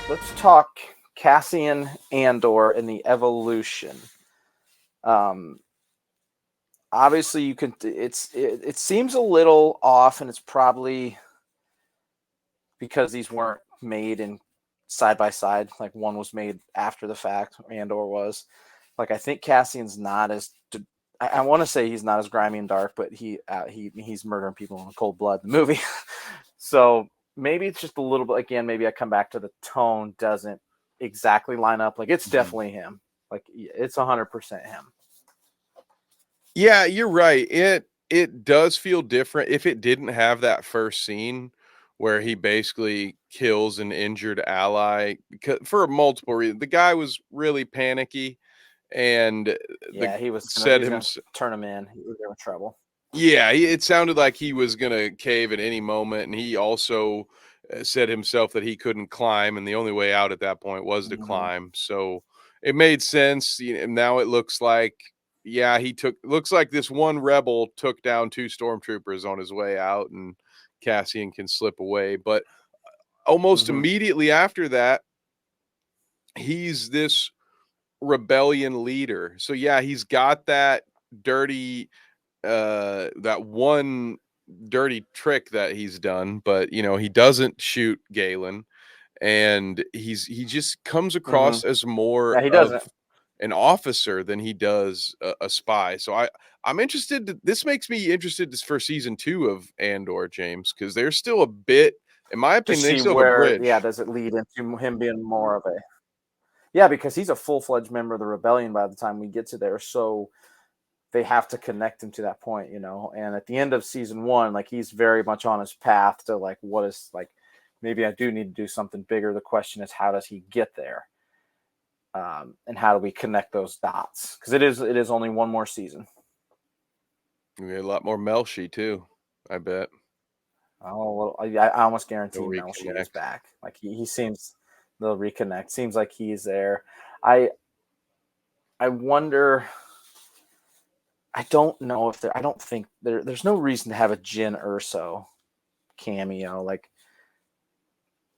let's talk Cassian Andor and the evolution. Um, Obviously, you can. It seems a little off, and it's probably because these weren't made in side by side. Like one was made after the fact, Andor was. Like I think Cassian's not as. I want to say he's not as grimy and dark, but he's murdering people in cold blood in the movie. So maybe it's just a little bit. Again, maybe I come back to the tone doesn't exactly line up. Like it's definitely him. Like it's 100% him. Yeah, you're right. It does feel different if it didn't have that first scene where he basically kills an injured ally for multiple reasons. The guy was really panicky and the Yeah, he was gonna said him turn him in. He was in trouble. yeah, it sounded like he was going to cave at any moment and he also said himself that he couldn't climb and the only way out at that point was to Mm-hmm. climb. So it made sense. And now it looks like yeah, looks like this one rebel took down two stormtroopers on his way out and Cassian can slip away, but almost Mm-hmm. immediately after that he's this rebellion leader. So yeah, he's got that dirty that one dirty trick that he's done, but he doesn't shoot Galen and he just comes Mm-hmm. across as more Yeah, he of doesn't. an officer than he does a spy. So I'm interested this makes me interested for season 2 of Andor, James, because there's still a bit, in my To opinion, they see still have a where, yeah, bridge. does it lead into him being more of a, yeah, because he's a full-fledged member of the rebellion by the time we get to there. So they have to connect him to that point, and at the end of season 1, like he's very much on his path to like what is like, maybe I do need to do something bigger. The question is, how does he get there? And how do we connect those dots? Because it is only one more season. We get a lot more Melshi too, I bet. Oh, well, I almost They'll guarantee Melshi is reconnect. back. Like he seems, they'll reconnect. Seems like he's there. I I wonder. I don't know if there. I don't think there's no reason to have a Jyn Erso cameo. Like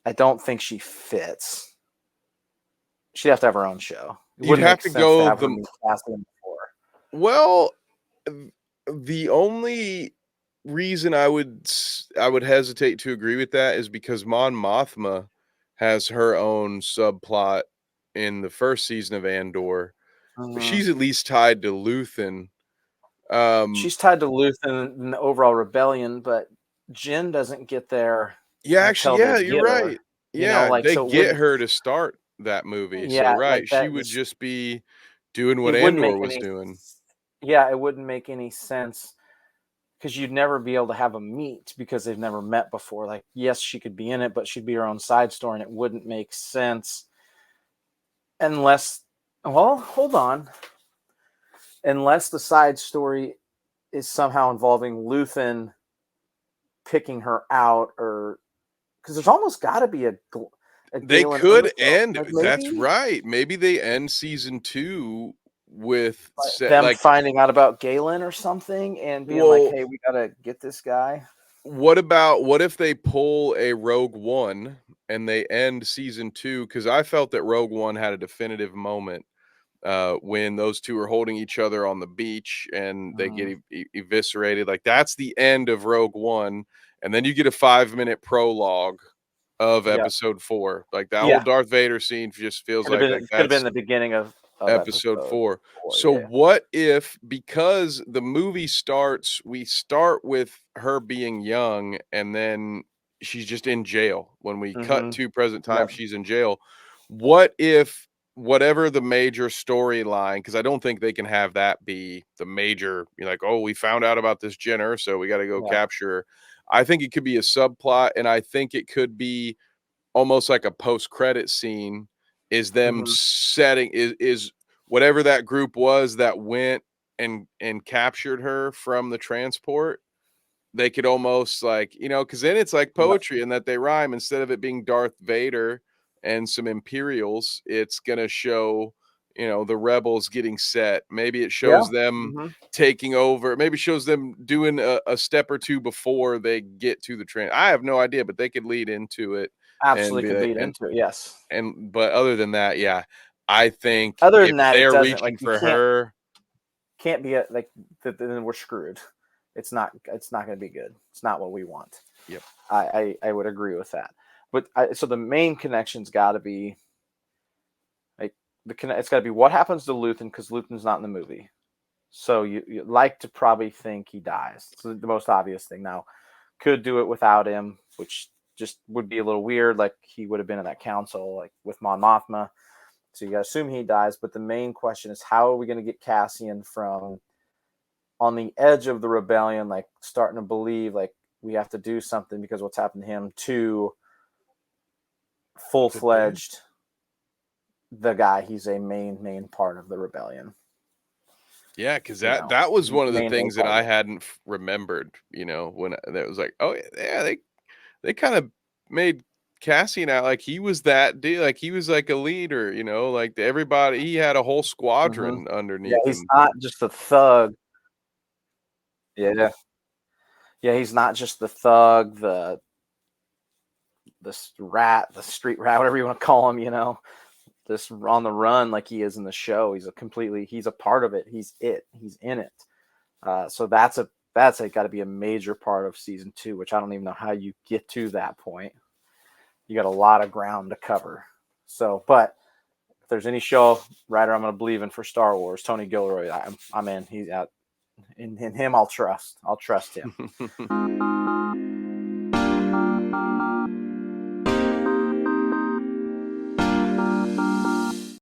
I don't think she fits. She'd have to have her own show. It You'd wouldn't have make to sense to go have her the meet Cassian before. well, the only reason I would hesitate to agree with that is because Mon Mothma has her own subplot in the first season of Andor. But Mhm. she's at least tied to Luthen. Um, She's tied to Luthen and the overall rebellion, but Jyn doesn't get there yeah, actually, until they yeah, you're get her. right. Yeah, Like they so it get wouldn't. her to start that movie. So Yeah, like right, she that. would just be doing what It wouldn't Andor make was any. doing. Yeah, it wouldn't make any sense because you'd never be able to have a meet because they've never met before. Like, yes, she could be in it, but she'd be her own side story, and it wouldn't make sense unless. Well, hold on. Unless the side story is somehow involving Luthen picking her out, or because there's almost got to be a They Galen could Erso. end. Like That's maybe right. Maybe they end season 2 with them like, finding out about Galen or something and being like, well, "Hey, we gotta get this guy." what if they pull a Rogue One and they end season 2, cuz I felt that Rogue One had a definitive moment when those two are holding each other on the beach and they Mm, get eviscerated. Like that's the end of Rogue One, and then you get a 5-minute prologue of yeah, episode 4. Like that whole yeah. Darth Vader scene just feels Could have like been. Could have been that's the beginning of episode episode 4. 4. So Yeah. what if, because the movie starts, we start with her being young and then she's just in jail. When we cut Mm-hmm. to present time, Yep. she's in jail. What if whatever the major storyline, because I don't think they can have that be the major, like, oh, we found out about this Jenner, so we got to go Yeah. capture her. I think it could be a subplot, and I think it could be almost like a post-credit scene, is them Mm-hmm. setting is whatever that group was that went and captured her from the transport. They could almost like, because then it's like Yep. poetry in that they rhyme. Instead of it being Darth Vader and some Imperials, it's gonna show, the rebels getting set. Maybe it Yeah. shows them Mm-hmm. taking over. Maybe it shows them doing a step or two before they get to the train. I have no idea, but they could lead into it. absolutely be could like, lead into it. Yes. but other than that, yeah, I think Other if than that, it they're doesn't, like, reaching you for her, can't be like then we're screwed. It's not going to be good. It's not what we want. yep, I would agree with that. But so the main connection's got to be like it's got to be what happens to Luthen, because Luthen's not in the movie. So you like to probably think he dies. It's the most obvious thing. Now, could do it without him, which just would be a little weird. Like he would have been in that council, like with Mon Mothma. So you got to assume he dies. But the main question is, how are we going to get Cassian from on the edge of the rebellion, like starting to believe like we have to do something because what's happened to him, to full-fledged the guy? He's a main part of the rebellion. yeah, because that was one of the things that I hadn't remembered. When that was like, oh yeah, they kind of made Cassian out like he was that dude, like he was like a leader. Like everybody, he had a whole squadron underneath he's him. not just a thug. Yeah. Yeah, he's not just the thug, the rat, the street rat, whatever you want to call him, this on the run like he is in the show. He's a part of it. He's in it. So that's got to be a major part of season 2, which I don't even know how you get to that point. You got a lot of ground to cover. So, but if there's any show writer I'm going to believe in for Star Wars, Tony Gilroy, I'm in. He's out. In him, I'll trust him.